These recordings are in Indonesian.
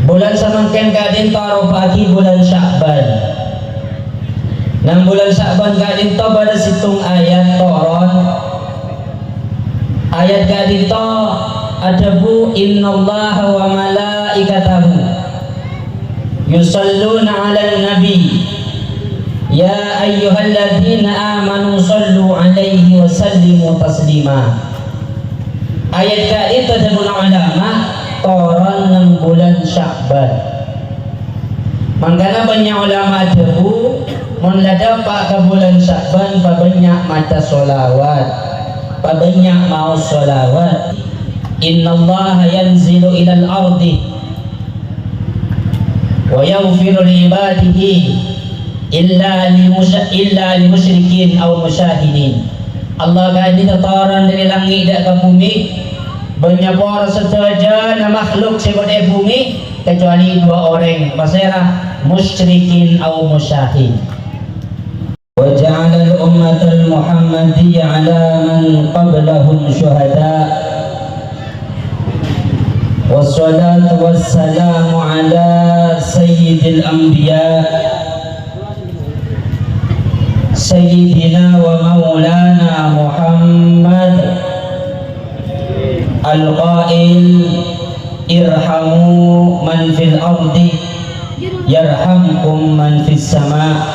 Bulan samangken kadin taro pagi bulan Sya'ban. Nang bulan Sya'ban kadin to pada situng ayat toron. Ayat kadin to adabu innallaha wa malaikatahu yusalluna 'alan nabi ya ayyuhalladzina amanu sallu 'alaihi wa sallimu taslima. Ayat kadin to adabu ulama toron ng bulan Sya'ban. Mangkana banyak ulama adabu munlada pa ka bulan Sya'ban pabanyak mata solawat, pabanyak mau solawat. Innallaha yanzilu ilal ardi wa yaghfiru li ibadihi illa li musyrikin aw musyahidin. Allah kadi tataran dari langit dak ke bumi banyak orang saja na makhluk sebagai bumi kecuali dua orang pasera musyrikin atau musyahid. Wa ja'ala al-ummata al-muhammadiyya 'ala man qablahum syuhada. Wassalatu wassalamu ala sayyidil anbiya sayyidina wa maulana Muhammad al-qail irhamu man fil ardi yarhamkum man fis sama.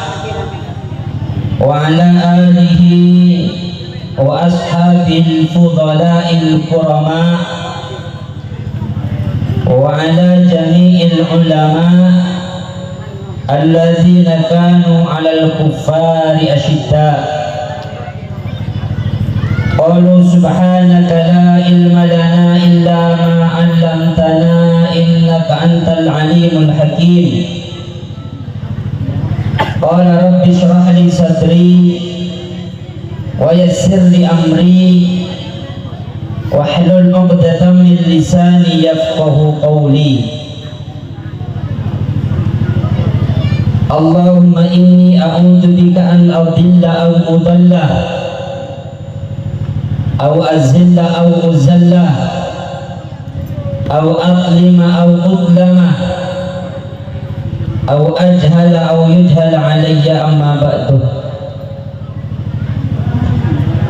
Wa ala alihi wa ashabil fudala'il kurama wa ala jami'il ulama alladzina kanu 'alal kuffari ashidda. Qalu subhanaka la ilma lana illa ma 'allamtana innaka antal alimul hakim. Qala rabbi shrah li sadri wa yassir li amri wahlul 'uqdatam min lisani yafqahu qawli. Allahumma inni a'udzu bika an adilla aw udalla أو أزل أو أزل أو أظلم أو أظلم أو أجهل أو يجهل علي أما بعد.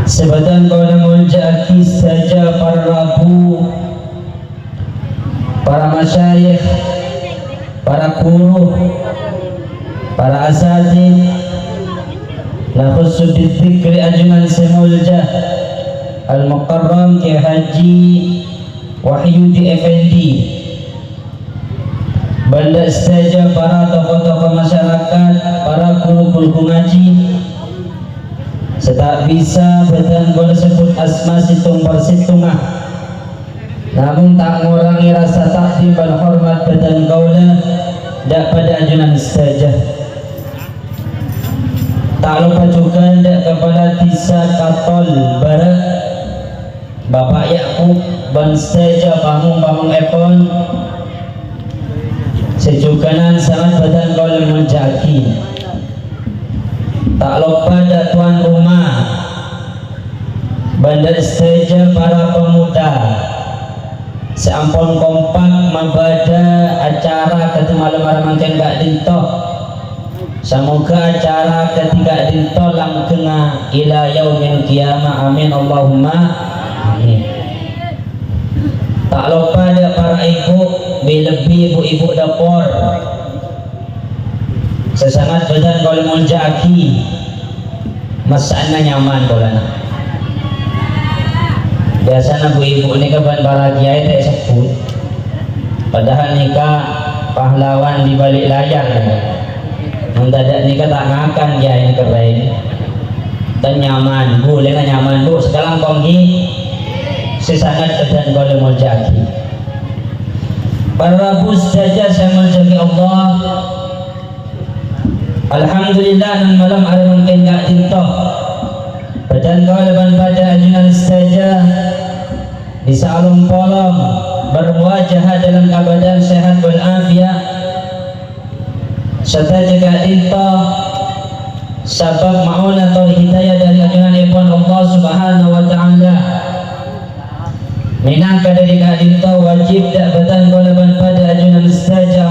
Sebadan kau menjaki saja para rabu, para masyayikh, para guru, para asatidz, la khusus dzikri ajman semulja Al-Mukarram Kiai Haji Wahyudi Effendi, banda saja para tokoh-tokoh masyarakat, para guru-guru ngaji, serta bisa badan kau sebut asma situng persitungah, namun tak mengurangi rasa takdim dan hormat badan kaulah dak pada ajunan saja. Tak lupa juga dak kepada Tisa Katol Barat Bapak Yakub ban saja pamung epon sejukanan sangat badan kau menjaki. Tak lupa dak tuan rumah bandar saja para pemuda seampun kompak mabada acara ketika malam mangken gak dintoh. Semoga acara ketika dintoh langgeng ila yaumil qiyamah. Amin Allahumma. Tak lupa ada para ibu, lebih ibu-ibu dapur sesangat badan kalau menjaki masaknya nyaman kalau biasanya ibu-ibu ini kapan para kiai tak sebut, padahal nikah pahlawan di balik layar. Mendadak nikah tak ngakan kiai keren dan nyaman, boleh nggak nyaman bu sekarang pagi sesangat badan kalau menjaki para rabu saja saya menjaki Allah. Alhamdulillah dan malam ada mungkin gak dintoh badan kau leban pada ajunan saja di salung polong berwajah dalam keadaan sehat walafiat serta juga dintoh sabab ma'unah atau hidayah dari ajunan ibn Allah subhanahu wa ta'ala. Minangka dari kadinta wajib tak badan golaban pada ajunan saja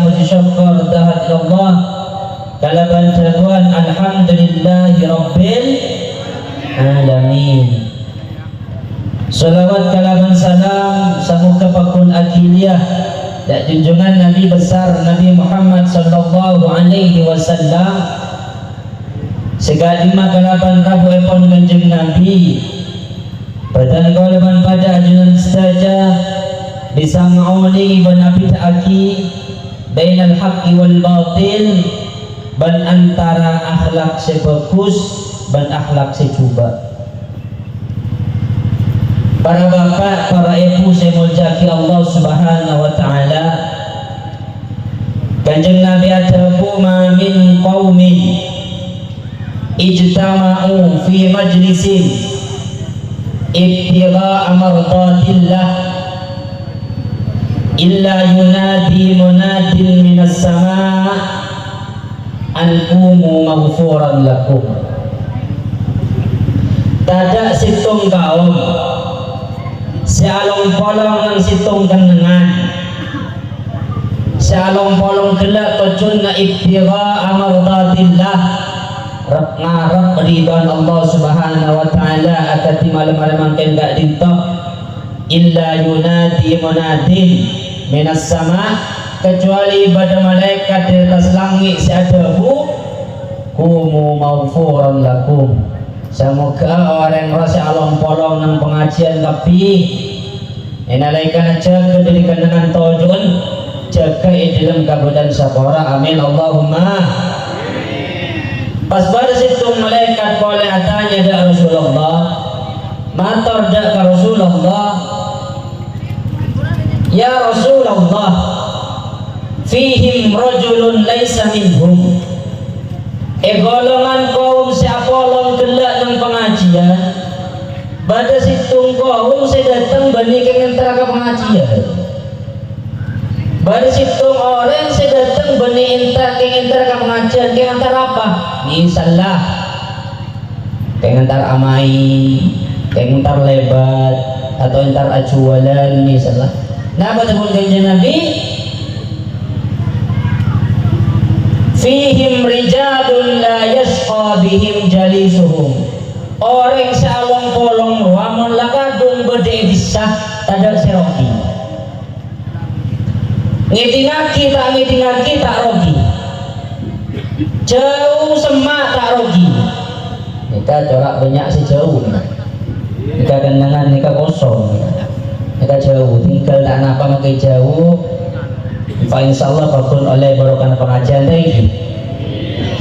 walhamdulillahi rabbil alamin. Salawat kalaman salam semoga pakun akiliyah dan junjungan Nabi besar Nabi Muhammad sallallahu alaihi wasallam segala lima kalapan rabu epon kanjeng Nabi pada kalaman pada ajunan saja bisa ma'uni ban abid aki bainal haqqi wal batil ban antara akhlak sebagus ban akhlak secuba. Para bapak, para ibu saya muljaki Allah subhanahu wa ta'ala. Kanjeng Nabi adabu ma min qawmin ijtama'u fi majlisin ibtigha'a mardatillah illa yunadi munadin minas sama' an qumu maghfuran lakum. Tada situng kaum Sialong polong ng sitong kanangan Sialong polong kelak kecun na ibtira amardatillah ngarap ridwan Allah subhanahu wa ta'ala akati malam-malam gak dinto illa yunadi munadin minas sama kecuali pada malaikat di atas langit siadahu kumu maghfuran lakum. Semoga orang rasa alam polong ng pengajian tapi inalaikan jaga dari kandangan tojun jaga dalam kabudan sapora amin Allahumma. Pas pada situ malaikat boleh atanya dak Rasulullah matur dak ka Rasulullah ya Rasulullah fihim rajulun laisa minhum golongan kaum siapa long gelak ng pengajian pada situng kaum saya datang bani kengen teraka pengajian pada situng orang saya datang bani entar kengen teraka pengajian kengen tar apa misalnya kengen tar amai kengen tar lebat atau entar ajualan misalnya nah pada pun kanjeng Nabi fihim rijalun la yashqa bihim jalisuhum orang salong polong wamun lakadung bede bisa tadak serogi ngidingaki tak rogi jauh semak tak rogi nikah corak banyak sejauh nikah kendangan nikah kosong nikah jauh tinggal tak napa makai jauh fa insyaallah bakun oleh barokah pengajian tadi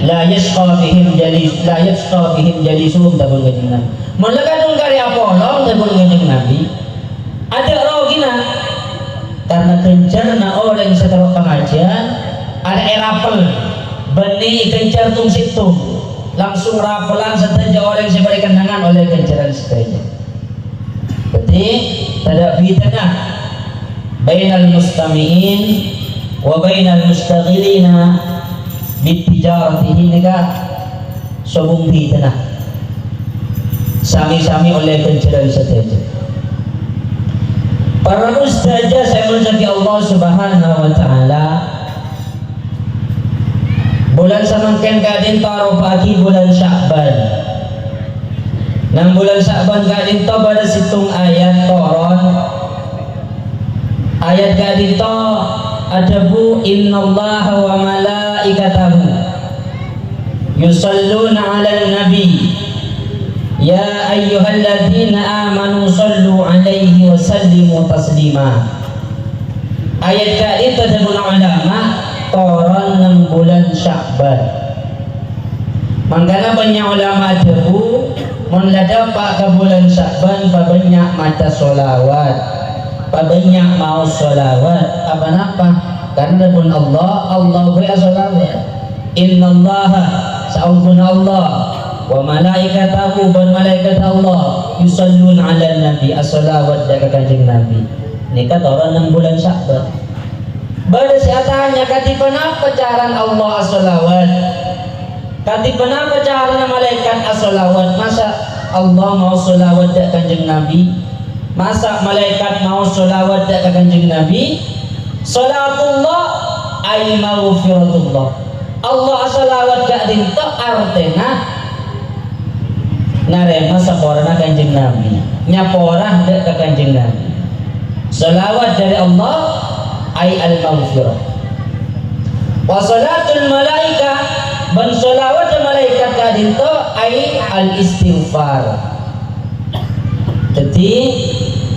la yasqa bihim jalisuhum tabun kanjeng Nabi mulakadung karya polong tabun kanjeng Nabi ada rogina karena kencarna orang setelah pengajian ada erapel beni kencar tung situng langsung rapelan saja orang yang seberi kendangan oleh kencaran saja berarti tidak bidana bainal mustami'in wa bainal mustaghilina bitijaratihi nikah sobong bidana sami-sami oleh kencaran saja. Para ustazah saya menjadi Allah subhanahu wa ta'ala bulan samangken kadin taro pagi bulan Sya'ban nang bulan Sya'ban kadin to pada situng ayat toron ayat kadin to adabu innallaha wa malaikatahu yusalluna ala nabi ya ayyuhalladzina amanu sallu alaihi wa sallimu taslima. Ayat kali itu ada ulama toron 6 bulan Sya'ban. Mangkana banyak ulama debu menlada pak ke bulan Sya'ban banyak mata solawat, banyak mau solawat apa karena pun Allah beri solawat. Innallaha sa'udun Allah wa malaikatahu ban malaikat Allah yusallun ala nabi as-salawat jaga kanjeng Nabi nikah orang 6 bulan Sya'ban pada siatanya katipan apa caran Allah as-salawat katipan apa caran malaikat as-salawat masa Allah mau salawat jaga kanjeng Nabi masa malaikat mau salawat jaga kanjeng Nabi salatullah ay maghfiratullah Allah salawat gak dinto artena narema saporana kanjeng Nabi, nyaporah dek ke kanjeng Nabi. Salawat dari Allah ay al-maghfirah. Wa salatul malaika ban salawat malaikat gak dinto ay al-istighfar. Jadi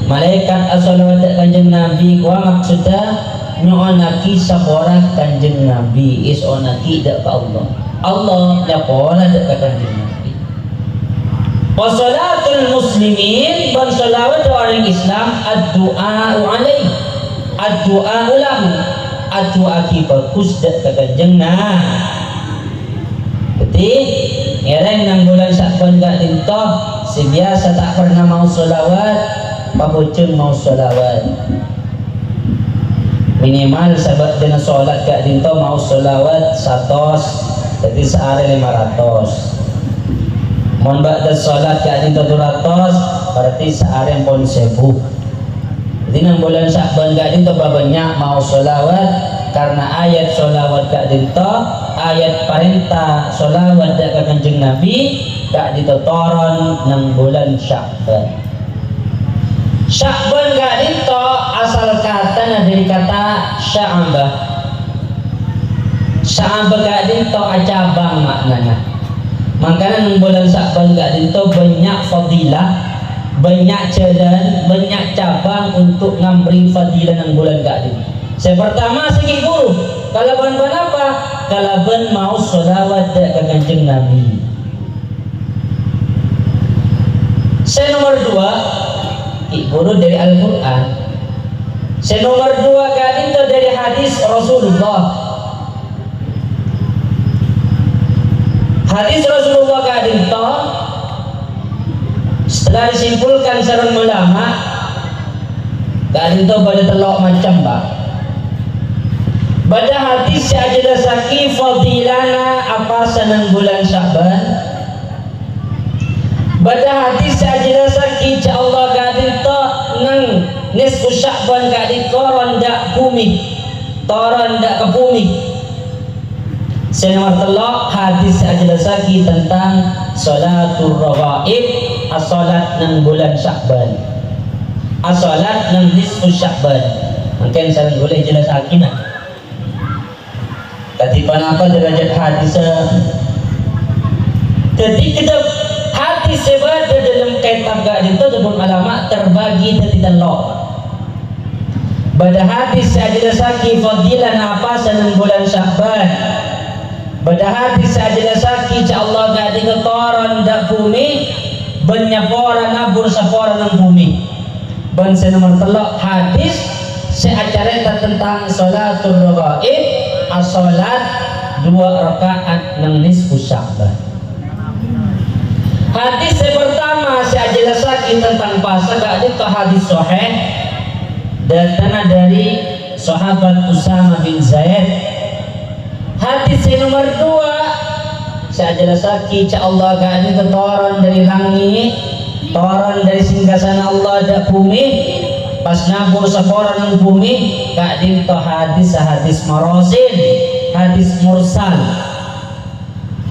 malaikat as-salawat dek kanjeng Nabi kuah maksudnya nyoonaki saporah kanjeng Nabi is onaki dak ka Allah nyaporah dak ka kanjeng Nabi. Wa salatul muslimin ban salawat orang Islam ad-du'a alaihi ad-du'a lahu ad-du'a ki bagus dak ka kanjeng Nabi. Jadi ngereng nang bulan Sya'ban gak dintoh si biasa tak pernah mau salawat pabuceng mau salawat minimal sahabat dengan sholat gak dinto mau sholawat 100 jadi sehari 500 mohon ba'da sholat gak dinto 200 berarti sehari pun 1000. Jadi nang bulan Sya'ban gak dinto banyak mau sholawat karena ayat sholawat gak dinto ayat perintah sholawat gak kanjeng Nabi gak dinto toron nang bulan Sya'ban. Sya'ban gak dinto asal kata dari kata sya'abah. Sya'abah gak dinto acabang maknanya. Makanya nang bulan Sya'ban gak dinto banyak fadilah, banyak jalan, banyak cabang untuk ngambri fadilah nang bulan gak dinto. Saya pertama segi guru, kalaban apa? Kalaban mau sholawat ke kanjeng Nabi. Saya nomor 2 guru dari Al-Quran. Saya nomor 2 kali itu dari hadis Rasulullah. Hadis Rasulullah kali itu setelah disimpulkan sareng ulama kali itu pada telok macam bah. Pada hadis saya jelasaki fadilana apa senang bulan Sya'ban. Pada hadis saya jelasaki insya Allah kadito nang nisfu Sya'ban kadito rondak bumi toron dak ke bumi. Saya nomor telok hadis saya jelasaki tentang sholatul rawaib as-sholat nang bulan Sya'ban as-sholat nang nisfu Sya'ban. Mungkin saya boleh jelasaki nak tadi kenapa derajat hadis jadi kita hadis sebagai dalam kitab gak itu sebut ulama terbagi dari telok. Pada hadis saya jelasaki fadilan apa senang bulan Sya'ban. Pada hadis saya jelasaki insyaallah gak diketoran dak bumi benyaporan nabur saporan nang bumi. Ban nomor telok hadis saya acara tentang sholatul raghaib as-sholat 2 rakaat nang nisfu Sya'ban. Hadis yang pertama saya jelaskan tentang puasa gak ada hadis sahih datang dari sahabat Usama bin Zaid. Hadis yang nomor 2 saya jelaskan insyaallah gak ada toran dari langit toran dari singgasana Allah da bumi pas nabur saporan ng bumi gak ada hadis marasil hadis mursal.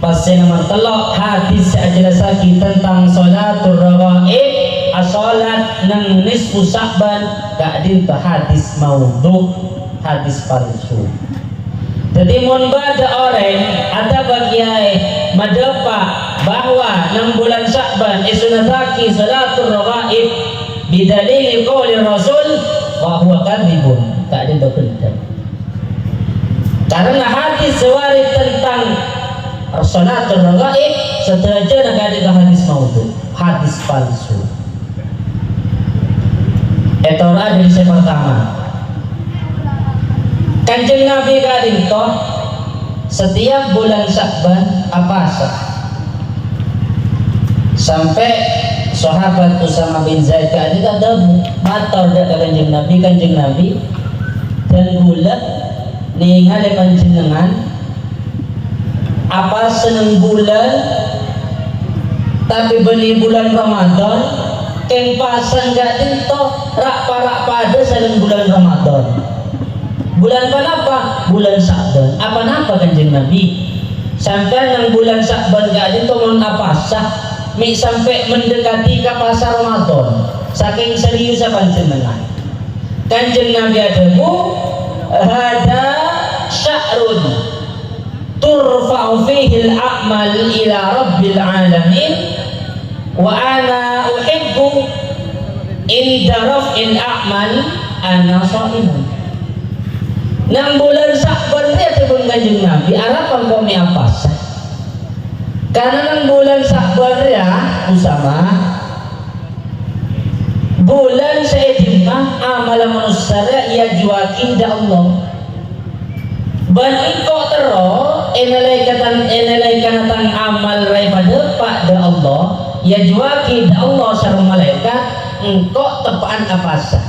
Pasal nomor telok hadis saya jelasaki tentang sholatul rawaib as-sholat nang nisfu Sya'ban gak dinto hadis maudhu hadis palsu. Jadi mun bada orang ada bagian madapa bahwa nang bulan Sya'ban isunataki sholatul rawaib bidalil qauli Rasul wa huwa kadhibun tak dinto benar. Karena hadis sewaris tentang sholatul raghaib sederajat dengan ada hadis maudhu hadis palsu. Etora dari saya pertama kanjeng Nabi kadinto setiap bulan Sya'ban apa sampai sahabat Usama bin Zaid kadinto ada matur dak kanjeng Nabi dan bulan ningali panjenengan apa seneng bulan tapi beli bulan Ramadan keng pasang gak dinto rak pada seneng bulan Ramadan Bulan apa? Bulan Sya'ban. Apa Kanjeng Nabi? Sampai nang bulan Sya'ban gak ada tomon apa sah. Mi sampai mendekati ke pasar Ramadan. Saking serius panjenengan. Kanjeng Nabi ada bu, hada syahrun turfa'u fihi al-a'mal ila rabbil alamin wa ana uhibbu inda raf'il a'mal ana sha'imun. Nang bulan Sya'ban itu pun Kanjeng Nabi harapan kami apa sah. Karena nang bulan Sya'ban ya Usama, bulan seedimah amal manusia ya juakin da Allah. Ban iko tero enalaikan amal rai pada pak da Allah ya juakin da Allah sareng malaikat engkau tepaan apa sah.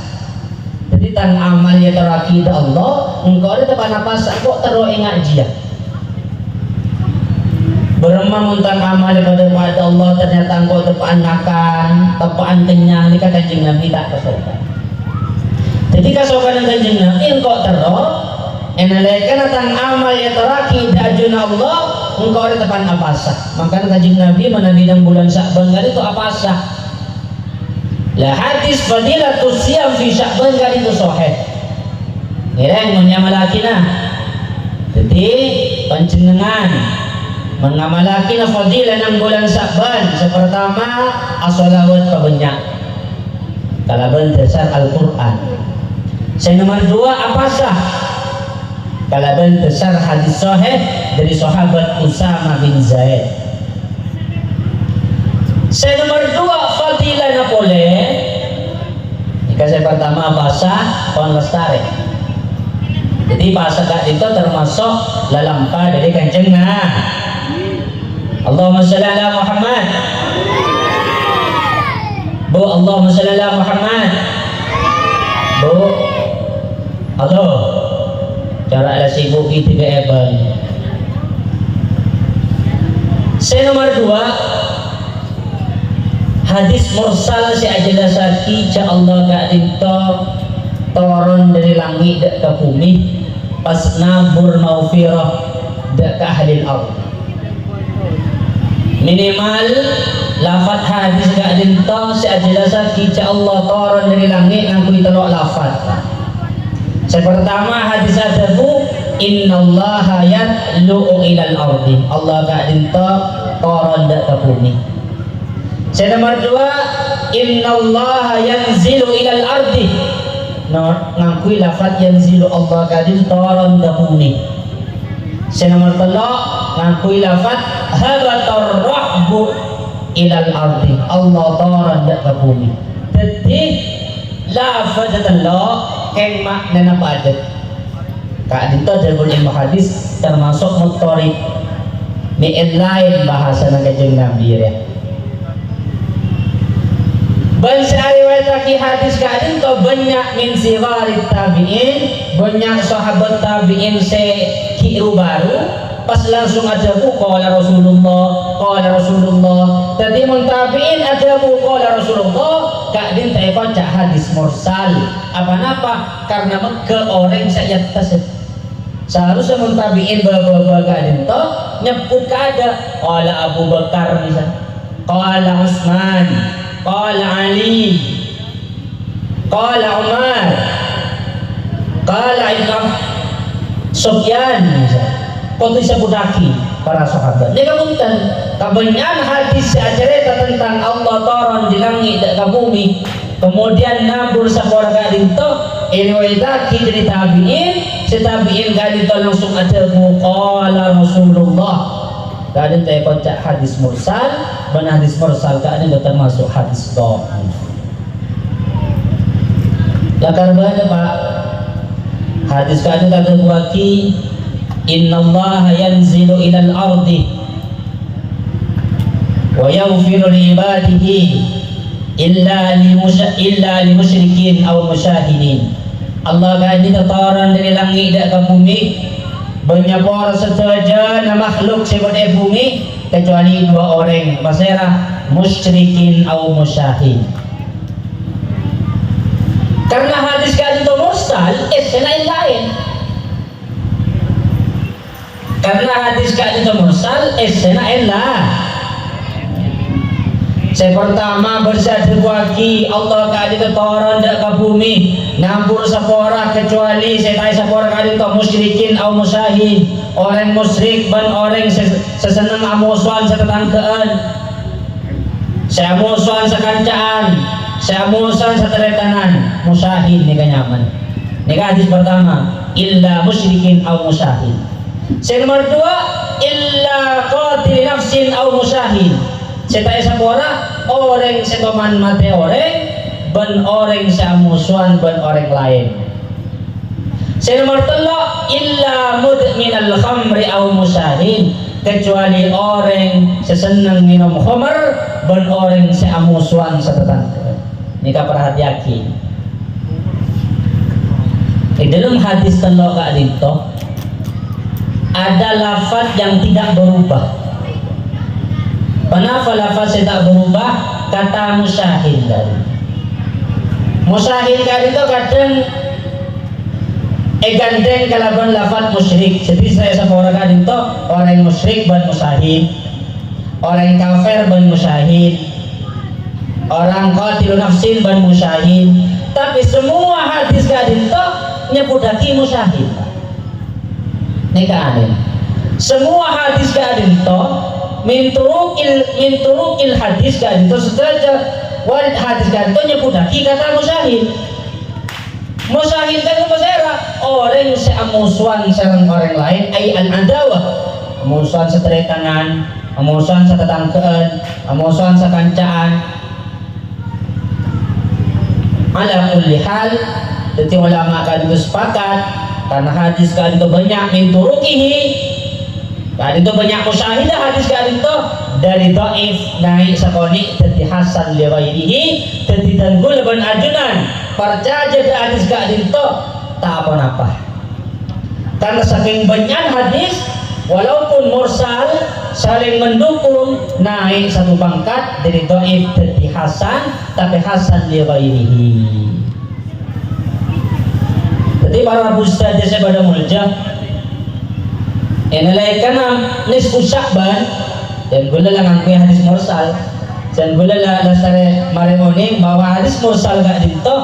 Jadi tang amal ya teraki da Allah engkau ada tepaan apa sah kok tero ingat dia. Beremam tentang amal pada Allah ternyata engkau tepaan makan, tepaan kenyang ini Kanjeng Nabi tak kesokan. Jadi kesokan Kanjeng Nabi engkau tero enalaikan tentang amal yang teraki dajuna Allah engkau ada tepaan apa sah. Maka Kanjeng Nabi menabidang bulan Sya'ban itu apa sah. Lah hadis fadilatus siyam fi Sya'ban itu sahih. Ngira menyamalakina. Jadi panjenengan mengamalaki fadilah ng bulan Sya'ban. Pertama as-salawat pabanyak kalaban dasar Al-Quran. Nomor dua apa sah kalaban dasar hadis sahih dari sahabat Usama bin Zaid. Nomor dua fadilah na boleh jika pertama apa sah pohon lestari. Jadi bahasa itu termasuk lalampa dari Kanjeng Nabi. Allahumma shalli ala Muhammad. Bu, Allahumma shalli ala Muhammad. Bu, halo. Cara ala sibuk itu ke Eban. Nomor dua, hadis mursal si ajalasaki ca Allah gak dinto turun dari langit dak ke bumi pas nabur maufirah dak ke ahli al-ard. Minimal lafad hadis gak dinto si ajalasaki ca Allah turun dari langit ngakui telok lafad. Pertama hadis adabu innallaha yatlu'u ilal ardi. Allah gak dinto turun dak ke bumi. Nomor dua innallaha yanzilu ilal ardi. Ngakui lafad yanzilu Allah kadin turun ke bumi. Nomor tiga ngakui lafad habatar rahbu ilal ardi. Allah turun ke bumi. Jadi lafad Allah keng makna na padat. Kadin to dari ilmu hadis termasuk mutorib. Ni lain bahasa ng Kanjeng Nabi ya. Bangsa riwayat lagi hadis kadin to banyak min siwarit tabi'in, banyak sahabat tabi'in se kiru baru pas langsung ada bu qala Rasulullah tadi mun tabi'in ada bu qala Rasulullah kadin teh baca hadis mursal apa-apa karena ke orang saya tasad seharusnya mun tabi'in baba kadin to nyebut kada qala Abu Bakar misal qala Utsman qala Ali qala Umar qala Ibnu Sufyan kau bisa budaki para sahabat. Dia kemudian kebanyakan hadis ajareta tentang Allah turun di langit dan ke bumi kemudian nabur sapora gadinto riwayataki dari tabi'in si tabi'in gadinto langsung ada qala Rasulullah kadin teh kocak hadis mursal ban hadis mursal kadin termasuk hadis dhaif. Lakar bada Pak hadis kadin kata buaki innallaha yanzilu ilal ardi wa yaghfiru li ibadihi illa li musyrikin aw musyahidin. Allah kadin turun dari langit dan ke bumi menyapor saja na makhluk sebagai bumi kecuali dua orang masalah musyrikin atau musyahid. Karena hadis kali itu mursal lain-lain Karena hadis ka dito mursal esena elah. Saya pertama bersatu waki Allah ka dito toron dak ka bumi nampur sapora kecuali saya tahu sapora ka dito musyrikin atau musyahid orang musyrik ban orang seseneng amusuan sa tatangkeun saya amusuan sa kancaan saya amusuan sa teretanan musyahid ni kanyaman ni hadis pertama illa musyrikin atau musyahid. Saya nomor dua illa qatil nafsin atau musyahid. Saya tahu sapora orang setoman mati orang ban orang samusuan ban orang lain. Saya nomor tiga illa mudmin al khamri aw musyahid kecuali orang sesenang minum khamr ban orang samusuan sa tetangga. Nika perhatiaki. Di dalam hadis telo ka dito ada lafaz yang tidak berubah. Kenapa lafaz tidak berubah? Kata musyahid tadi. Musyahid tadi itu kadang gandeng kalaban lafaz musyrik. Jadi saya sapora tadi itu orang musyrik ban musyahid, orang kafir ban musyahid, orang qatil nafsin ban musyahid. Tapi semua hadis tadi itu nyebutake musyahid. Nika aneh. Semua hadis tadi itu min turukil hadis kan itu setelah warid hadis kan itu nyebutaki kata musyahid. Musyahid kan apa orang seamusuan sareng orang lain ai al adawah amusuan seteretangan amusuan setetangkeun amusuan sekancaan ala kulli hal. Jadi ulama kan itu sepakat karena hadis kan itu banyak min turukihi. Kali itu banyak musyahidah hadis kali itu dari dhaif naik sakoni dadi hasan li ghairihi dadi tanggul ban ajunan percaya hadis kali itu tak apa-apa. Karena saking banyak hadis walaupun mursal saling mendukung naik satu pangkat dari dhaif dadi hasan tapi hasan li ghairihi. Jadi para ustaz saya pada mulja nilai kanam nisfu Sya'ban dan gula lang ang kuya hadis mursal dan gula la sare marimoning bahwa hadis mursal gak dito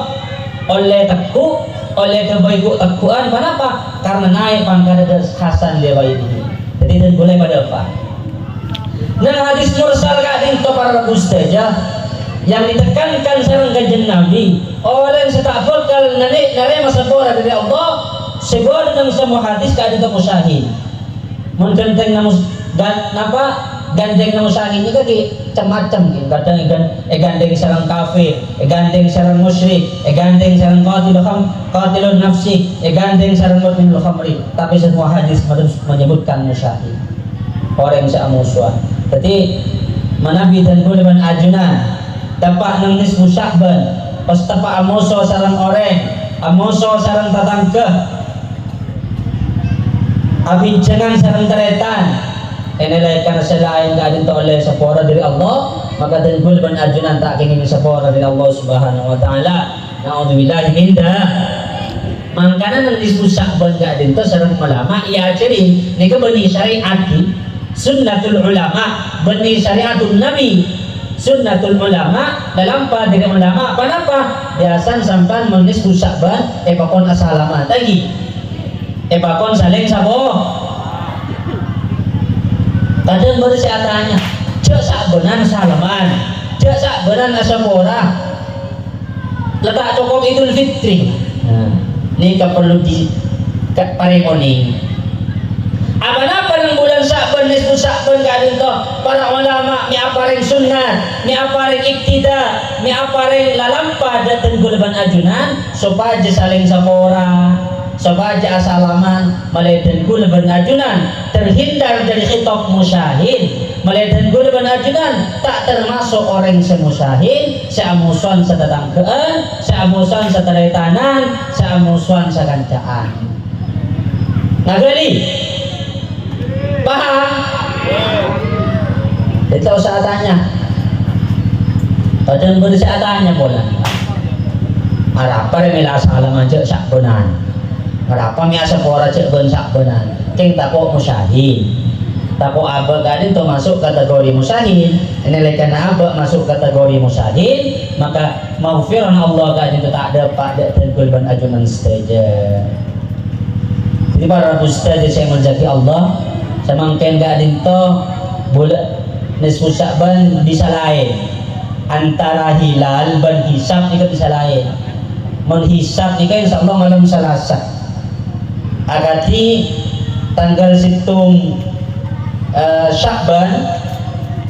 oleh takku oleh kebaiku takkuan kenapa? Karena naik pangkat hasan lewat ini. Jadi dan gula pada apa? Dan hadis mursal gak dito para ustazah yang ditekankan sareng kajian Nabi orang setak bakal nare masapora dari Allah segala dengan semua hadis gak dito musyahid. Menggandeng gandeng na musyahid ni kaki macam-macam kadang gandeng sarang kafir gandeng sarang musyrik gandeng sarang qatilun nafsi gandeng sarang mudminul khamri tapi semua hadis menyebutkan musyahid orang sa amusuan. Jadi manabi dan bulan ajunan dapat nang nisfu Sya'ban pas tapak amuso sarang orang amuso sarang tatangkeh abincangan sarang taretan enilai karena selain keadaan oleh sapora dari Allah maka tenggul ban ajunan tak kini sapora dari Allah subhanahu wa ta'ala na'udzubillahi min dzalik. Mangkana nang diskusak ban keadaan itu sarang ulama ia ciri nika bani syariati sunnatul ulama bani syariatul nabi sunnatul ulama dalam dari ulama kenapa biasan sampan mendiskusak ban pakon asalaman lagi pakon saling sabo kadang baru saya tanya cek sak benan salaman cek sak benan asapora letak cokok Idul Fitri. Ini perlu di parekoning apa-apa ng bulan Sya'ban nisfu Sya'ban kadin to para ulama mi aparing sunnah mi aparing iktida mi aparing lalampah datan gulaban ajunan supaya saling sapora sabaja asalaman malaitan gulaban ajunan terhindar dari khitab musyahid malaitan gulaban ajunan tak termasuk orang semusyahid seamusuan setetangkeun seamusuan seteretanan seamusuan sekancaan nagali paham? Itu saya tanya kadang beri saya tanya bola harapa remila asalaman cek sakbenan harapa mi asapora cek ben sakbenan saking tako musyahid. Tako aba kadin to masuk kategori musyahid, ini karena aba masuk kategori musyahid, maka maghfirah Allah kadin to tak dapat dak tenggul ban ajunan saja. Jadi para ustaz saya menjadi Allah, samangken kadin to boleh nisfu Sya'ban bisa lain. Antara hilal ban hisab itu bisa lain. Menghisab ini insyaallah malam Selasa. Agati tanggal situng Sya'ban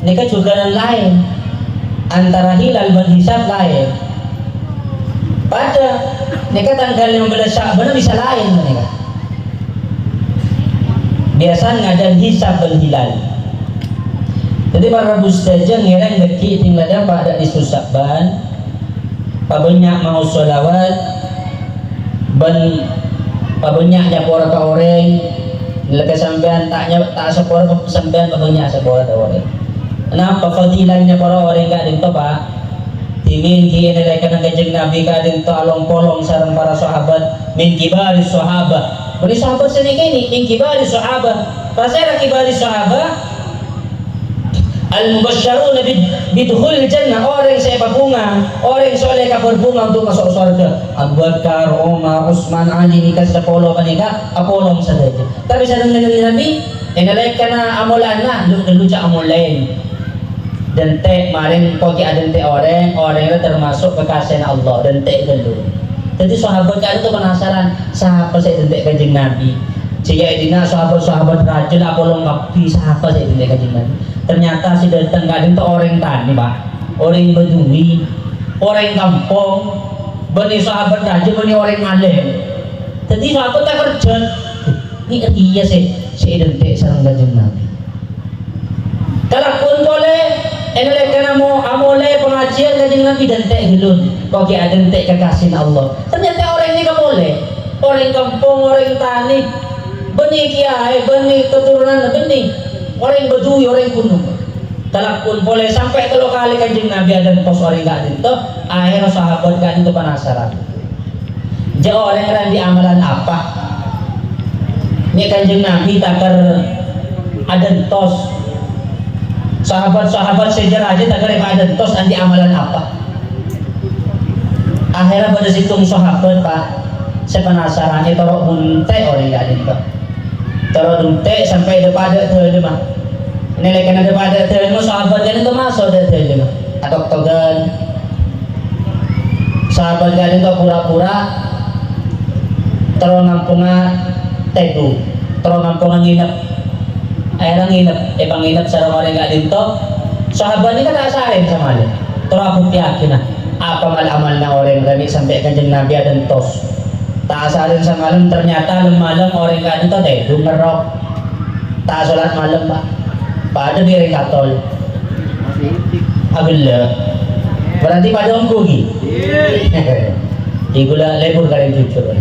ini kan juga lain, antara hilal dan hisab lain. Pada ini kan tanggal 15 Sya'ban bisa lain mereka. Biasanya ada hisab dan hilal. Jadi para ustazah ngerang deki tinggal dapat ada di Sya'ban. Pabanyak mau sholawat ban pabanyaknya pora ka orang laka sampean tak sepora sampean pabanyak sepora ka orang. Kenapa fadilahnya para orang ka dito Pak? Timin ki nilai ka ng Kanjeng Nabi ka dito along polong sareng para sahabat min kibari sahabat. Beri sahabat sini kini min kibari sahabat. Pasal kibari sahabat al-mubasysyaruna bidkhulil jannah, orang yang saya berbunga, orang yang soleh ka berbunga untuk masuk surga. Abu Bakar, Umar, Utsman, Ali ni ka 10 panika apolong sa dayo. Tapi sa dengan Nabi, inalay ka na amulan na, dulu sa amulain. Dan te maring koki adan te orang yang termasuk kekasih Allah dan te dulu. Jadi sahabat ka itu penasaran, siapa saya dentek Kanjeng Nabi? Jika dina sahabat-sahabat rajin apolong kapi siapa saya dentek Kanjeng Nabi? Ternyata si datang kadang itu orang tani Pak, orang Badui, orang kampung, bani sahabat aja bani orang alim. Jadi sahabat tak kerja, ini iya si identik sarang Kanjeng Nabi. Kalau pun boleh, ini karena mau amole pengajian Kanjeng Nabi identik dulu, kau kira identik kekasih Allah. Ternyata orang ini tak boleh, orang kampung, orang tani, bani kiai, bani keturunan, bani. Orang Badui, orang kuno. Kalau pun boleh sampai 3 kali Kanjeng Nabi ada tos orang gak dito, akhirnya sahabat gak dito penasaran. Jauh orang yang di amalan apa? Ini Kanjeng Nabi takar ada tos. Sahabat-sahabat sejarah aja takar ada tos nanti amalan apa? Akhirnya pada situng sahabat Pak, saya penasaran itu orang bunte orang gak dito. Taruh dunte sampai depan ada terima. Nilai kena depan ada terima sahabat kan itu masuk ada terima. Atau togan sahabat kan itu pura-pura terus ngampunga tedu, terus ngampunga nginep. Akhirnya nginep, panginep sarang orang gak dito. Sahabat ini kan tak saring sama dia. Terus aku yakin apa mal-amal na orang kami sampai Kanjeng Nabi ada tos. Tak asalin sa malam, ternyata malam orang kan itu tedu ngerok. Tak sholat malam Pak, pada diri katol. Agila, berarti pada om kugi. Di gula lebur kalian jujur.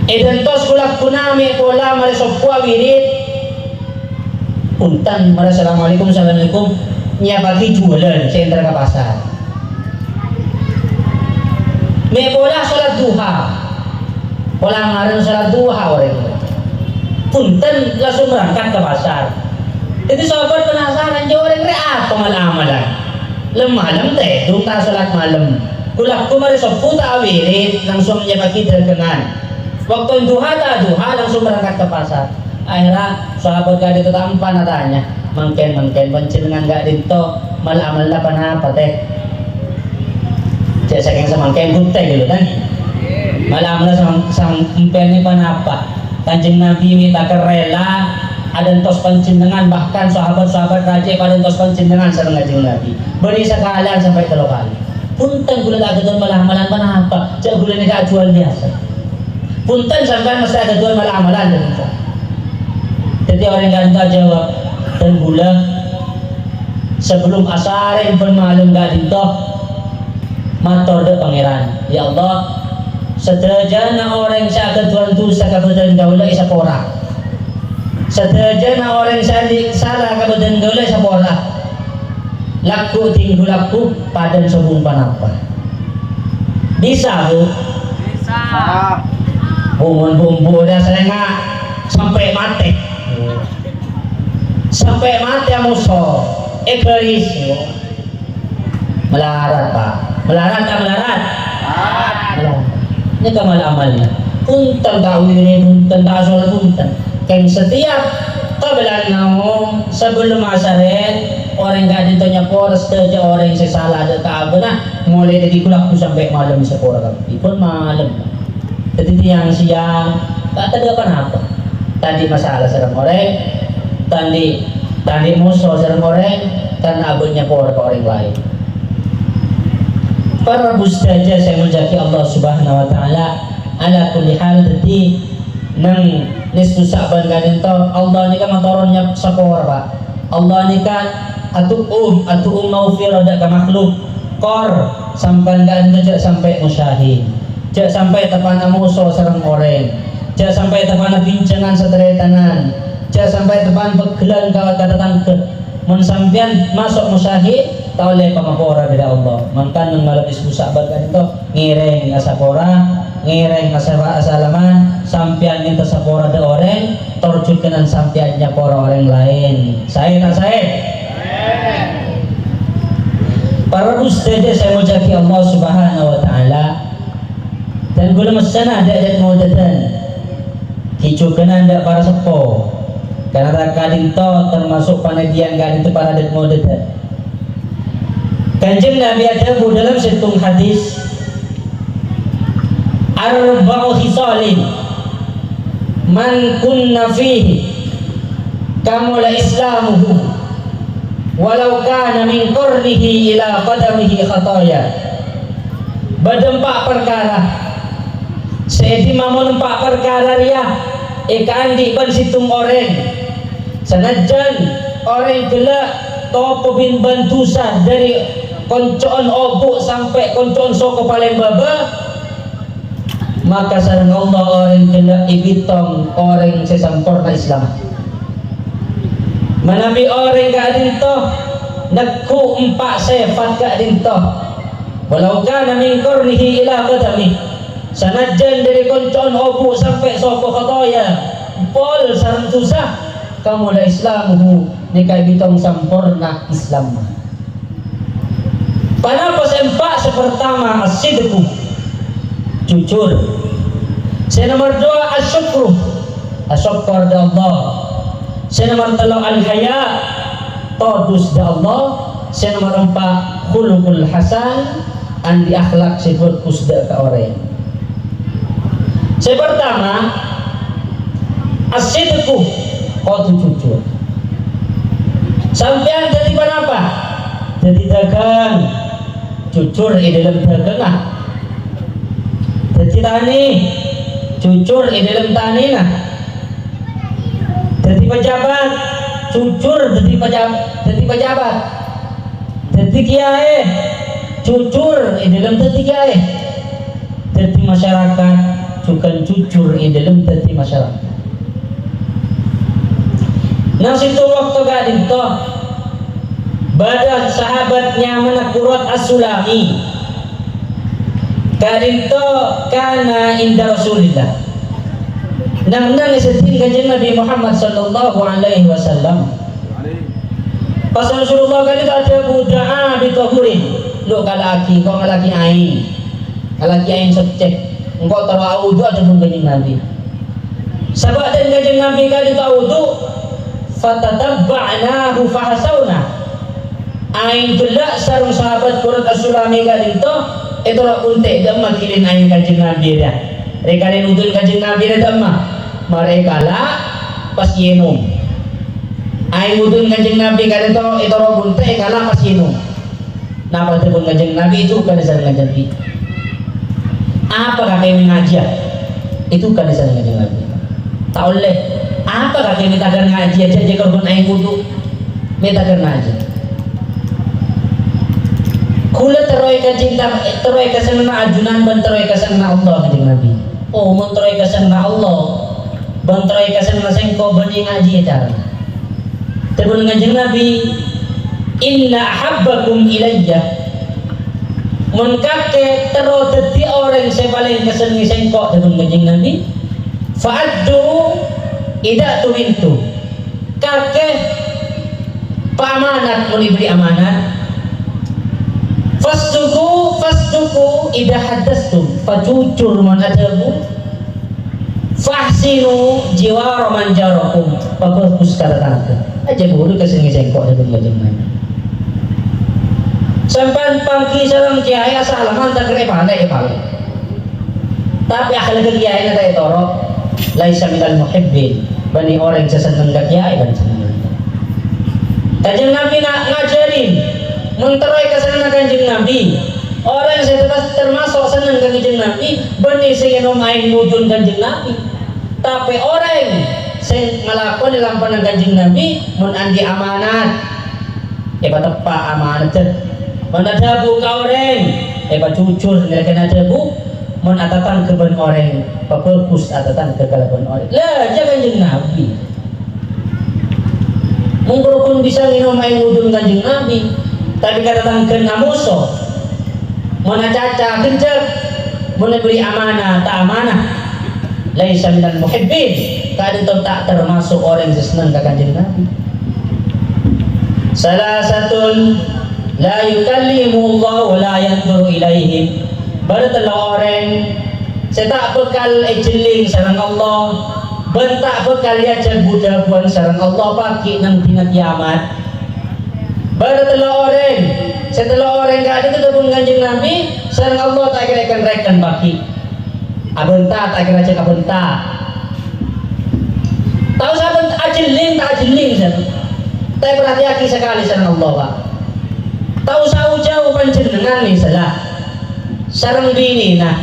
Dan tos kulak punami pola marisopua wirid. Puntan, assalamualaikum, assalamualaikum. Nya pagi jualan, saya entar ke pasar. May pola salat duha, pola ngaran salat duha orang itu. Punten langsung berangkat ke pasar. Jadi sahabat penasaran, jauh orang apa amalan? Malam teh, tak salat malam. Kulak kumari sopu tak wirid, langsung menyebaki dagangan. Waktu duha tak duha, langsung berangkat ke pasar. Akhirnya sahabat gak itu tampan natanya, mangken pancenengan gak dito mal-amal na panapa teh. Cek saking semangkeng putih gitu kan. Malam sang impen ini panapa. Kanjeng Nabi minta rela ada tos pancenengan, bahkan sahabat-sahabat raja pada tos pancenengan sareng Kanjeng Nabi. Beri sekalan sampai 3 kali. Punten gula tak ada malam-malam panapa. Cek gula ni gak jual biasa. Punten sampai mesti ada jual malam-malam gitu. Jadi orang ganta jawab dan gula sebelum asarin bermalam gak dito. Matur de pangeran, ya Allah, sedajana orang sa kaduan tu sa kabadan gaula isa pora. Sedajana orang sa salah kabadan gaula isa pora. Laku tinggulaku padan sabung panapa. Bisa bu? Bisa. Bumbun dah saya mati. Sampai mati musuh. Keris. Melarat Pak. Melarat tak melarat? Melarat. Ini kamal amalnya. Punten tahu ini, punten tak sholat punten. Kan setiap kabelan naum sebelum asaret orang gak ditanya poros saja orang yang salah ada kabena mulai dari kulak tu sampai malam bisa poros pun malam. Jadi yang siang tak ada apa tadi masalah serang orang tadi musuh serang orang karena abunnya poros ke orang lain. Para bustaja saya menjaki Allah Subhanahu Wa Taala ala kulli hal jadi nang nisfu Sa'ban kadin to Allah ni kan matoronnya sapor Pak. Allah ni kan atuum maufirah dak ka makhluk kor sampai kan jak sampai musyahid. Jak sampai tapana musuh sareng orang. Jak sampai tapana bincangan saderetanan. Jak sampai tapan pegelan katatang ke mun sampean masuk musyahid ta oleh pamapora dari Allah. Mangkan nang malam nisfu Sa'ban kadin to ngireng asapora ngireng asalaman sampian minta sapora de orang torjukenan sampiannya pora orang lain saya tak saya para ustadz saya mujaki Allah Subhanahu Wa Taala dan gula masana ada modatan hijukenan ada para sepo karena kadin to termasuk panadian kadin itu para adat modatan kanjeng Nabi ada dalam setung hadis arba'u khisalin man kunna fihi kamula islamuhu walau kana min qarnihi ila qadamihi khataya badem pak perkara sedi mamon pak perkara ria ikandi ban situng orang sanajan orang gelak topo bin bantusa dari koncoon obuk sampai koncoon soko palembaba maka sareng Allah orang kena ibitong orang sesampurna Islam manabi orang gak adinto nagku empat sefat gak adinto walau kana min qarnihi ila qadami sanajan dari koncon obu sampai soko khotoya pol sareng susah kamu la islamuhu nikah ibitong sampurna Islam panapa sempak sepertama as-sidqu jujur. Saya nomor 2 asyukru asyukur da Allah. Saya nomor 3 al-haya todus da Allah. Saya nomor 4 khuluqul hasan andi akhlak sifat kusda ka orang. Saya pertama as-sidqu qadu jujur. Sampean jadi apa? Jadi dagang jujur di dalam dagangan. Jadi tani jujur di dalam tani nah. Jadi pejabat jujur jadi pejabat. Jadi kiai jujur di dalam jadi kiai. Jadi masyarakat juga jujur di dalam jadi masyarakat. Nah situ waktu gading toh badan sahabatnya menakurat as-Sulami kadinto kana inda Rasulillah nang isetin kanjeng Nabi Muhammad sallallahu alaihi wasallam pas Rasulullah kadinto ada buda'a bitahurin lu kalaki kok kalaki ain secek engkau tawa wudu ada pun kanjeng Nabi sabak dan kanjeng Nabi kadinto wudu fatatabba'nahu fahasawna ain jelak sarung sahabat kurat as-Sulami kadinto itu lah untek damma kilin ain kanjeng Nabi dah. Mereka ni nutun kanjeng Nabi dah damma. Mereka lah pas yenum. Ain nutun kanjeng Nabi kada itu lah untek kalah pas yenum. Napa tu pun kanjeng Nabi itu kan dasar kanjeng Nabi. Apa kakek mengaji? Itu kan dasar kanjeng Nabi. Tak oleh. Apa kakek minta kan ngaji aja jika pun ain wudu minta kan ngaji. Kula teroy kasana ajunan ban teroy kasana Allah kanjeng Nabi. Oh mun teroy kasana Allah ban teroy kasana sengko ban ngaji cara. Tebun kanjeng Nabi inna habbakum ilayya mun kake tero dadi orang saya paling kesengi sengko tebun kanjeng Nabi fa'addu ida tumintu kakek paamanat mau diberi amanat fasduku ida hadastum fajujur man adabu fahsinu jiwara man jarakum pabagus karatangka aja buru kesini sengkok ada bagaimana sampai pangki sarang kiai asalaman tak kere pandai tapi akhlak kiai na tayo toro laisa minal muhibbin bani orang yang senang ke kiai dan senang kanjeng Nabi nak ngajarin menterai kesenangan kanjeng Nabi orang yang termasuk senang ke kanjeng Nabi bani sing main mujun kanjeng Nabi tapi orang sing ngelakon di lampanan kanjeng Nabi mun andi amanat tepat amanat mun adabu ka orang jujur ngelakan adabu mun atatan ke ban orang pabagus atatan ke kalaban orang lah jangan kanjeng Nabi mungkin pun bisa minum air wudhu kanjeng Nabi tapi kata kena musuh mana caca kencang mana beri amanah tak amanah laisa minal muhibbin tadi tak termasuk orang yang senang ke kanjeng Nabi salah satu la yukallimu Allah wa la yanzuru ilaihim baru telah orang saya tak bekal ejeling sarang Allah bentak bekal ya jabu-jabuan sarang Allah pagi nang dina kiamat baru telah orang setelah orang gak ada ketemu kanjeng Nabi sarang Allah tak kira rekan baki abenta tak kira cek abenta tahu sahabat ajeling tak ajeling tapi perhati-hati sekali sarang Allah Pak tahu jauh panjenengan nih salah sarang bini nah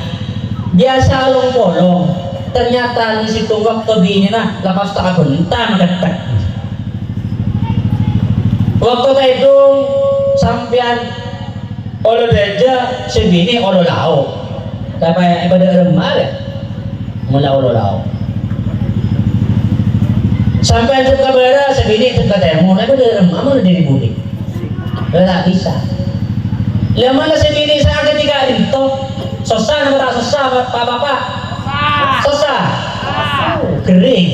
biasa long-polong ternyata di situ waktu bini nah lepas tak bentar dekat waktu itu sampean olo deja sebini olo lau tapi ibadah remar ya mula olo lau sampean suka bara sebini suka temu ibadah remar mana dari budi tak bisa lemana sebini saya ketika itu susah nama tak susah bapak susah kering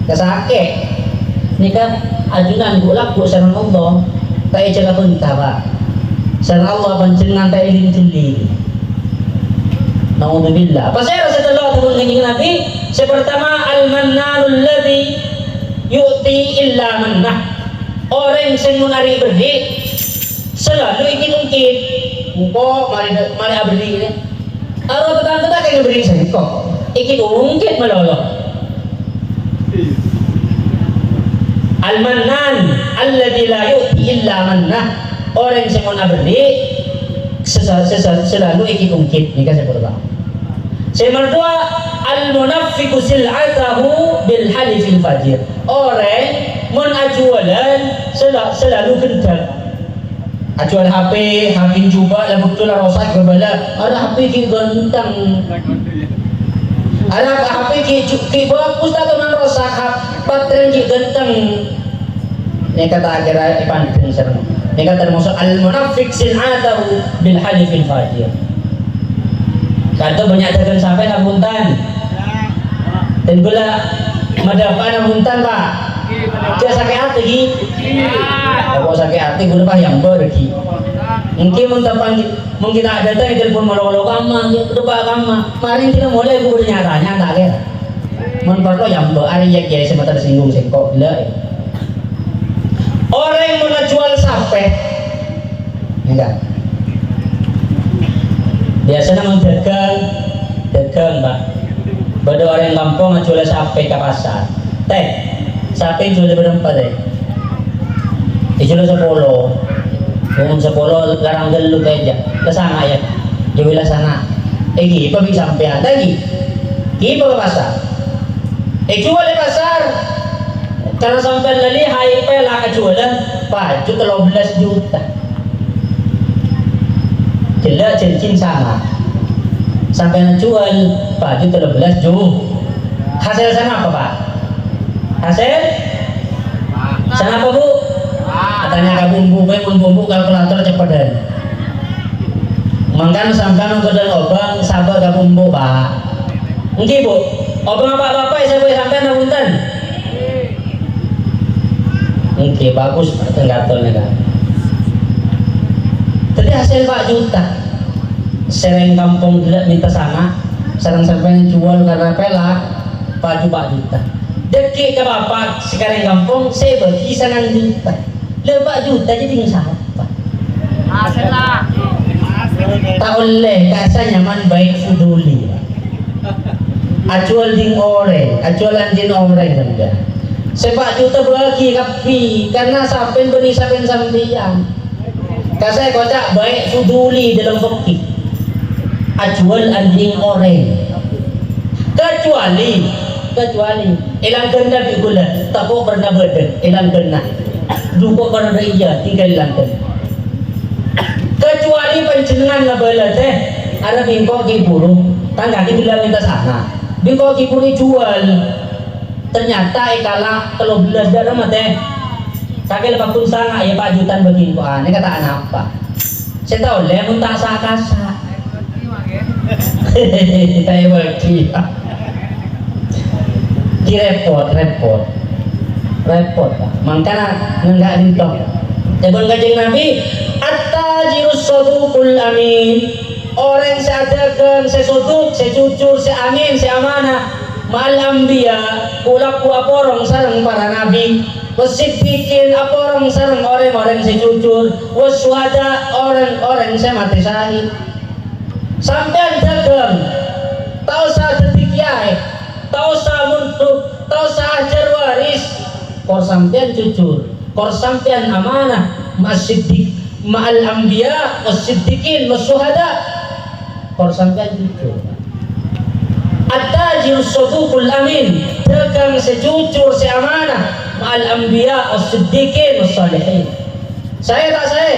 kesake ini kan ajunan gulak bu sarang Allah tak jaga bentah Pak sarang Allah panjenengan tak ilin jeli naudzubillah apa saya rasa telah dengan kanjeng Nabi pertama al-mannanul ladzi yu'ti illa mannah orang yang menari berdi selalu ingin ungkit muka mari abdi ini kalau tetap kayak beri sengkok ingin ungkit melolok al-mannan alladzi la yu'ti illa mannah orang yang menabdi selalu ingin ungkit ini kan saya pertama saya kedua al-munafiqu sil'atahu bil halifil fajir orang menajualan selalu gendang ajual HP juga lah betul lah rosak berbala ada HP ki gantang ada HP ki bagus tak teman rosak baterai ki gantang ini kata akhirnya ipandang serang ini kata termasuk al-munafiq sil'atahu bil halifil fajir kata banyak dagang sampai namuntan dan gula madapan namuntan Pak dia sakit hati kalau sakit hati gue lupa yang berki mungkin mungkin ada datang telepon malu-malu kama lupa kama kemarin kita mulai gue nyatanya tak kira menurut yang ada ya kiai semata tersinggung sengkok gila orang yang mau jual sampai enggak biasanya mau dagang Pak pada orang yang kampung jual sampai ke pasar teh sampai jual berapa deh jual 10 ngomong 10 larang gelut aja kesana ya jual sana ini apa bisa sampean tadi ini apa pasar jual di pasar karena sampai lali hai pela jualan baju 13 juta jelas cincin sama sampai jual baju 13 juta hasil sana apa Pak hasil sana apa Bu katanya bumbu kalkulator cepetan mangkan sampai nongkodan obang sabar ke bumbu Pak enggak Bu Obang bapak-bapak saya boleh sampai namuntan. Oke, bagus tenggatolnya kan. Tadi hasil 4 juta. Sereng kampung tidak minta sana, sarang sampai jual karena pelak, 4 juta. Deki ke bapak sekarang kampung saya bagi 1 juta. 4 juta jadi siapa? Hasil lah. Tak oleh kasa nyaman baik fuduli. Acual ding orang, acualan din orang juga. Sepak juta bagi kapi karena sampai beri sampai sambian. Kasih kocak baik fuduli dalam fikih. Acual anjing orang. Kecuali ilang kena bigula, tak kau pernah berden, ilang kena. Dukuk pernah iya tinggal ilang kena. Kecuali pencenengan ngabalat ada bingkok kiburu, tangga kita minta sana. Bingkok kiburu jual, ternyata ikala kalau belas darah mate, kakek lepas pun sangat ya 4 jutaan begini kok aneh kata anak apa? Saya tahu leh pun tak sah. Hehehe, saya bagi. Repot Pak. Makanya enggak ditong. Jagon Kanjeng Nabi, at-tajirus saduqul amin. Orang seadagang, sesuduk, sejujur, seamin, seamanah. Mal anbiya, kulak ku aporong sareng para nabi. Wasiddiqin aporong sareng orang-orang sejujur. Wasyuhada orang-orang semati syahid. Sampean dagang, tau sa detik yai, tau sa muntuk, tau sa ajar waris. Kor sampean jujur, kor sampean amanah, masiddiq, ma'al anbiya, wasiddiqin, wasyuhada. Kor sampean jujur. At-tajirus saduqul amin, dagang sejujur, seamanah, ma'al anbiya, wasiddiqin, wassalihin. Saya tak saya?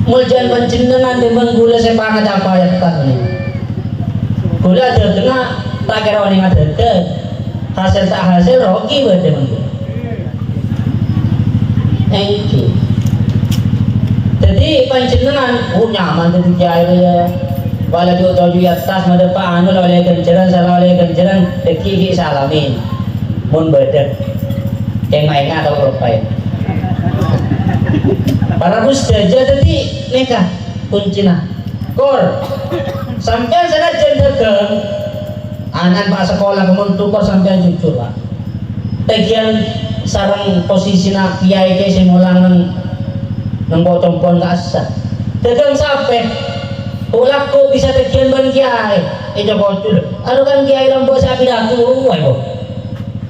Muljan panjenengan timbang gula saya pangat apa ya kan nih. Gula terkena tak kira wani ngadeg. Hasil tak hasil rogi berarti mungkin. Engki. Jadi panjenengan nyaman jadi cair ya. Wala tuju atas madepa anu oleh ganjaran salah oleh ganjaran deki salamin. Mun bedek. Keng mainga atau berapa para mustajah tadi nikah kuncina kor sampai sana dagang anak pak sekolah kemun tukar sampai jujur pak tagian sarang posisi nak kiai kiai simulang nang bocong-bocong kasar dagang sampai ulak kok bisa tagian ban kiai bocor anu kan kiai lambo sapi aku woi kok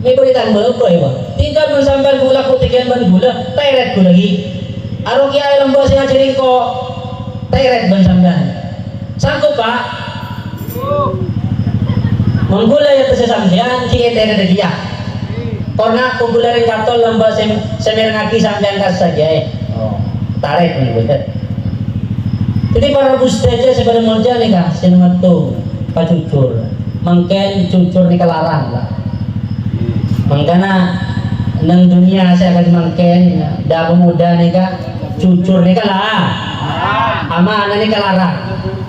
ini beritan berapa ya pak tinggal mensampai ulak kok tagian ban gula teret gula lagi Aro kiai lembo sing ngajari kok teret ban sampean. Sanggup Pak? Menggula ya tese sampean ki teret dia. Karena kumpularin katol lembo semer ngaki sampean kas saja. Oh, tarik menggula. Jadi para ustazah sebenarnya mulja nih kah, sinema tuh pak jujur. Mungkin jujur nih kelarang Pak. Makanya nang dunia saya akan mungkin dah pemuda nih kah jujur nih kalah amanah nih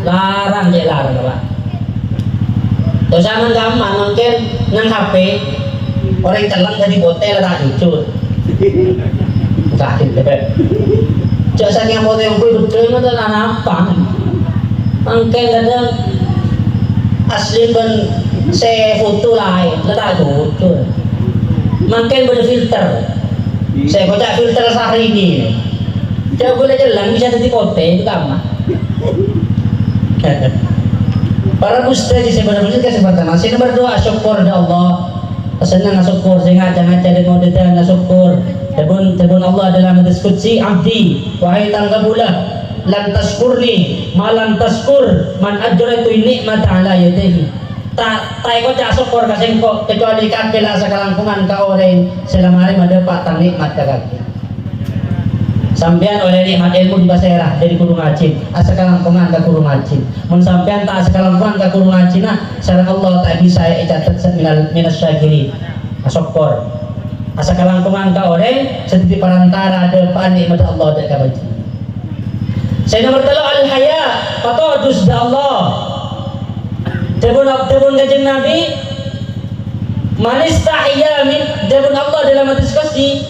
larang je larang Pak. Terus sama gampang mungkin nang HP orang telang jadi botel tak jujur sakit deh jasa yang botel yang gue betul itu adalah apa mungkin kadang asli ben saya foto lain tak jujur mungkin berfilter saya kocak filter sehari ini coba boleh jalan bisa jadi kote itu sama para ustaz sebenarnya kesempatan masih nomor 2 syukur dah Allah senang syukur saya ngajar-ngajar dan mau datang syukur tebun Allah dalam hadis qudsi abdi wahai tanggabulah lan tashkurni malam tashkur man ajratu nikmat ala yadihi tak kau cak syukur kasih kok kecuali kakek lah sekalangkungan kau orang selama hari mendapat nikmat kakek sampean oleh nikmat ilmu di basirah dari guru ngaji asakalangkungan ke guru ngaji mun sampean tak asakalangkungan ke guru ngaji nah sareng Allah tak bisa catat minas syakirin syukur asakalangkungan ke orang seperti perantara depan nikmat Allah dan kabaji. Saya nomor 3 al-haya patodus da Allah Tebun Kanjeng Nabi, man istahya min, tebun Allah dalam diskusi,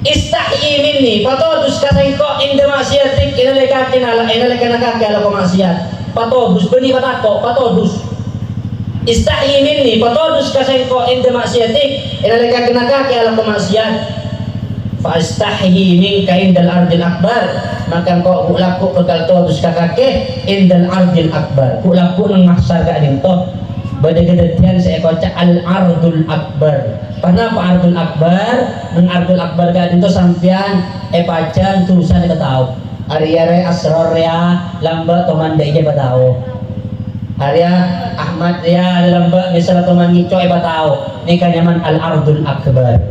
istahyi minni, patodus kasengko inda maksiatik, inalekakin ala ko maksiat, patodus beni patako, patodus istahyi minni, patodus kasengko inda maksiatik, inalekakin ala ko maksiat, fa istahyi minka indal ardil akbar, maka kau laku bekal todus kakake indal ardil akbar, ku laku nang mahsar ka dinto. Bada gedetian saya kocak al-ardul akbar. Kenapa ardul akbar? Nang ardul akbar ka dinto sampean pacan tulisan ka tao. Ari-ari asror ya lamba tomanda ije ba tao. Arya Ahmad ya lamba misal toman ngico ba tao. Ni kanyaman al-ardul akbar.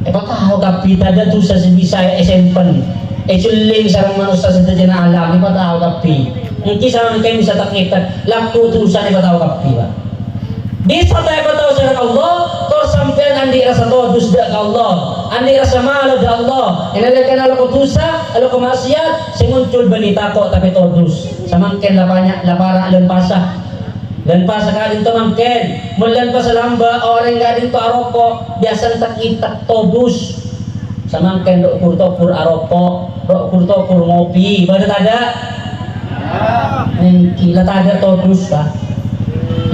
Ba tao kapita da tusa sa Bisaya esempen. Suling sarang manusia sa dina alam ni ba tao kapi. Mungkin sama kayak bisa tak kita laku tulisan ni batau kapi ba. Bisa tayo batau sa Allah, kau sampean andi rasa todus da Allah, andi rasa malo da Allah. Inalakan ala ko tusa, ala ko maksiat, singuncul banita ko tapi todus. Samangken lapanya lapara lenpasa. Lenpasa kadin to mangken, mulan pa sa lamba orang kadin to aroko, biasa tak kita todus. Samangken do kurto kur aroko, do kurto kur ngopi, badat ada. Kila taga todus ba.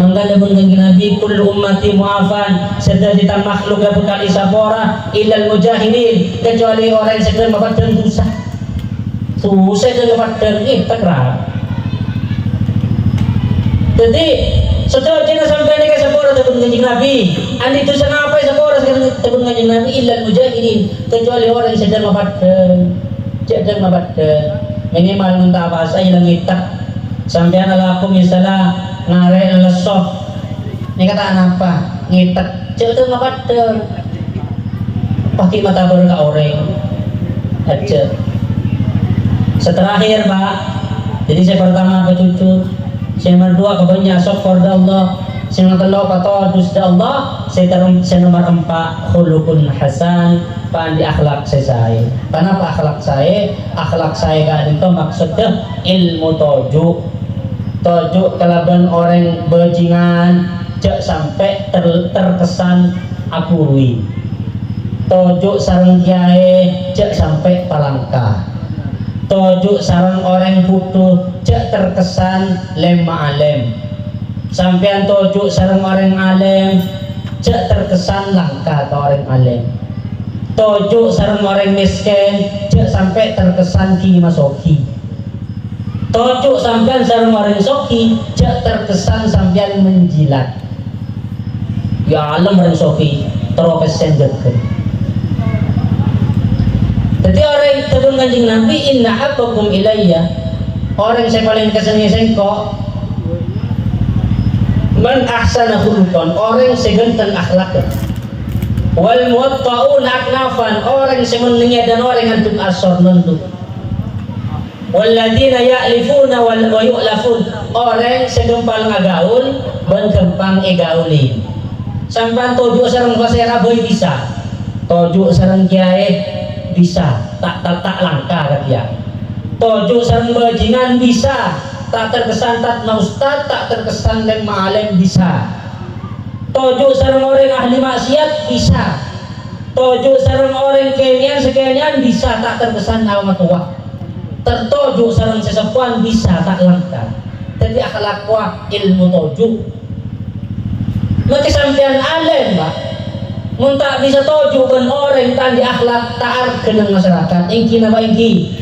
Mangga pun Kanjeng Nabi kullu ummati mu'afan, sedaya makhluk ga bekal isapora illal mujahidin, kecuali orang yang sedang mapadang dosa. Susah dengan mapadang takrab. Jadi setelah jina sampai ni kasapora tabun Kanjeng Nabi, andi dosa ngapa isapora tabun Kanjeng Nabi illal mujahidin, kecuali orang yang sedang mapadang. Sedang mapadang. Minimal nunta bahasa ilang itak sampean ala ako misalnya ngare lesok ini kataan apa ngitak cek itu ngapain pakai mata baru ka orang aja seterakhir pak. Jadi saya pertama kecucu, saya nomor dua kebanyakan syukur da Allah, saya nomor tiga patodus da Allah, saya nomor empat khuluqun hasan, pandi akhlak saya. Kenapa akhlak saya? Akhlak saya kan itu maksudnya ilmu tojuk kelaban orang bajingan cek sampai terkesan akui. Tojuk sarang kiai cek sampai palangka. Tojuk sarang orang putu cek terkesan lemah alem. Sampean tojuk sarang orang alem cek terkesan langka atau orang alem. Tojuk sarang orang miskin cek sampai terkesan ki masoki. Tojuk sampean sarang orang soki cek terkesan sampean menjilat. Ya alam orang soki teropes sendetkeun. Jadi orang tabun Kanjeng Nabi inna habbakum ilayya, orang yang saya paling keseni sengko man ahsana khuluqan, orang yang segentan akhlaknya. Wal muwatta'una aknafan, orang yang semenengnya dan orang yang antum asor nunduk. Walladina ya'lifuna wa yu'lafun, orang yang segempal ngagaul dan gempang egauli. Sampai tojuk sarang pasera boy bisa, tojuk sarang kiai bisa, tak langka katanya. Tojuk sarang bajingan bisa, tak terkesan tak maustad, tak terkesan dan ma'alim bisa. Tojuk sarang orang ahli maksiat bisa. Tojuk sarang orang sekian bisa, tak terkesan awam tua. Tertojuk sarang sesepuan bisa, tak langka. Jadi akhlak wa ilmu tojuk. Maka sampean alim pak, muntah bisa tojuk kan orang tadi akhlak taar kenang masyarakat. Ingki napa ingki?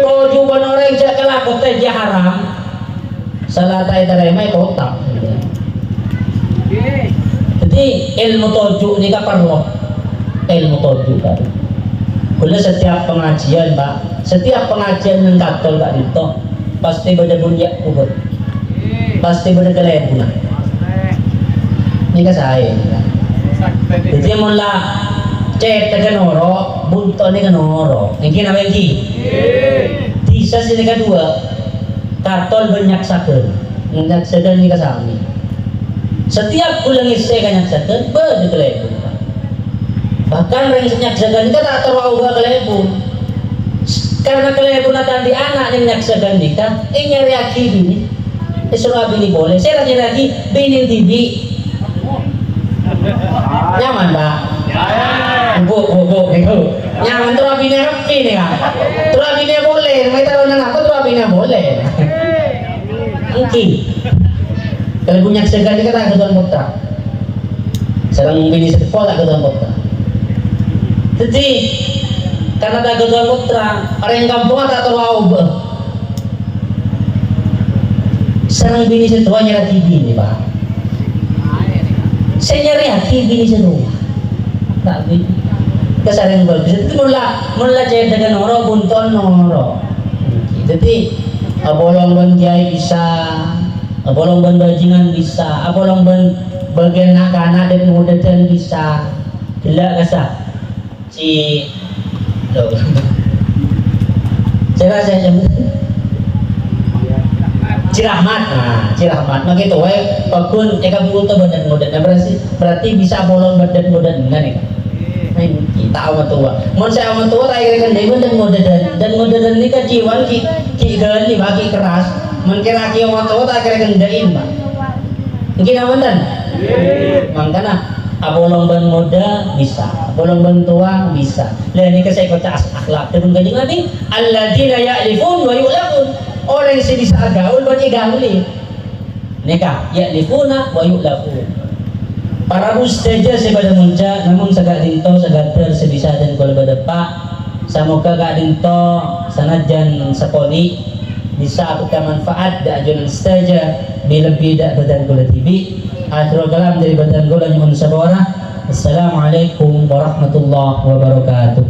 Tojuk kan orang cak kelakot teh haram. Salah tay terima kotak. Jadi ilmu tojuk ni perlu ilmu tojuk kan. Kalau setiap pengajian pak, setiap pengajian yang katol kak itu pasti beda bunyi kubur, pasti beda kelebuna. Ini kan saya. Jadi mula cek tekan oro, bunto ni kan oro. Yang apa yang Tisa sini kedua, katol banyak sakit, banyak sakit ni kasami. Setiap bulan isi banyak sakit, beda kelebuna. Bahkan orang yang nyaksikan ini tak terlalu kelebun. Karena kelebun akan di anak yang nyaksikan ini kan, ini nyari ini. Suruh bini boleh. Saya lagi bini TV. Nyaman Pak? Bu. Nyaman tuh bini happy nih kan? Tuh bini boleh. May taruh na ako tuh bini boleh. Mungkin. Kalau punya sekali kata ketuan putra. Sarang bini sekolah ketuan putra. Jadi karena tak ketuan putra, orang kampung tak tahu. Sarang bini setuanya lagi bini Pak. Saya nyari hati bini setua. Tak bini. Kesalahan bagus itu mula cahaya dengan noro bunton noro. Jadi abolong ban kiai bisa, abolong ban bajingan bisa, abolong ban bagian anak-anak dan muda dan bisa. Gila kasar. Si saya Cirahmat, Cirahmat. Nah gitu, pun jika butuh badan muda, berarti bisa bolong badan muda dengan ya. Kita amat tua, mau saya amat tua, tak kira kan dan modern ini kajiwan ki gali bagi keras, mengkira ki amat tua tak kira kendain pak. Mungkin apa dan? Makanya abolong ban muda bisa, abolong ban tua bisa. Lain ini saya kata akhlak dengan kajian Nabi. Alladzina ya'lifun wa yu'lafun. Orang yang bisa gaul bagi gauli. Nikah ya'lifuna wa yu'lafun. Para ustazah sepada munca namun sagak dinto sagater sebisa dan kalau berdepak samoga gak dinto sanajan sepoli bisa aku manfaat da ajunan ustazah bila bida badan gula TV akhirul kalam dari badan gula nyumun sabora. Assalamualaikum warahmatullahi wabarakatuh.